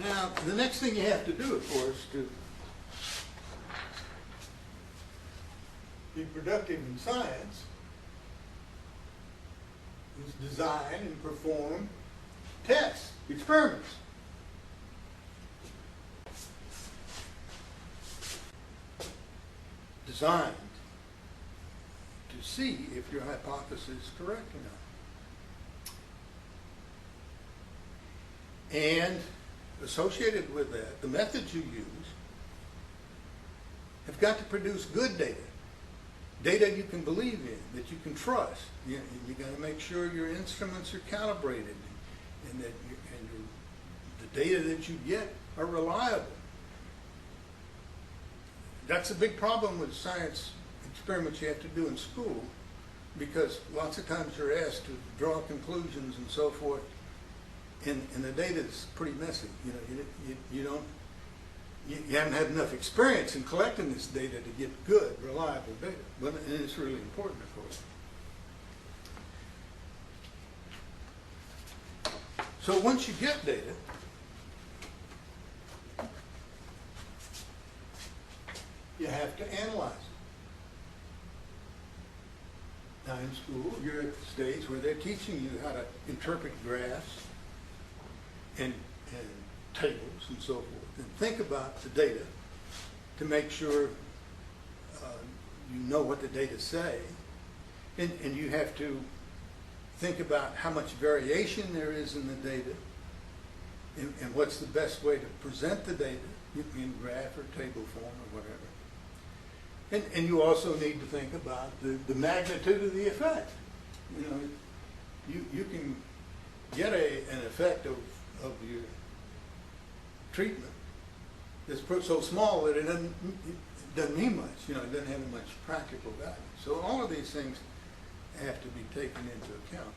Now, the next thing you have to do, of course, to be productive in science is design and perform tests, experiments. Designed to see if your hypothesis is correct or not. And associated with that, the methods you use have got to produce good data. Data you can believe in, that you can trust. You got to make sure your instruments are calibrated and that the data that you get are reliable. That's a big problem with science experiments you have to do in school, because lots of times you're asked to draw conclusions and so forth, and the data is pretty messy. You haven't had enough experience in collecting this data to get good, reliable data. But and it's really important, of course. So once you get data, you have to analyze it. Now in school, you're at the stage where they're teaching you how to interpret graphs and tables and so forth, and think about the data to make sure you know what the data say, and you have to think about how much variation there is in the data, and what's the best way to present the data in graph or table form or whatever. And you also need to think about the magnitude of the effect. You can get an effect of your treatment that's so small that it doesn't mean much. It doesn't have much practical value. So all of these things have to be taken into account.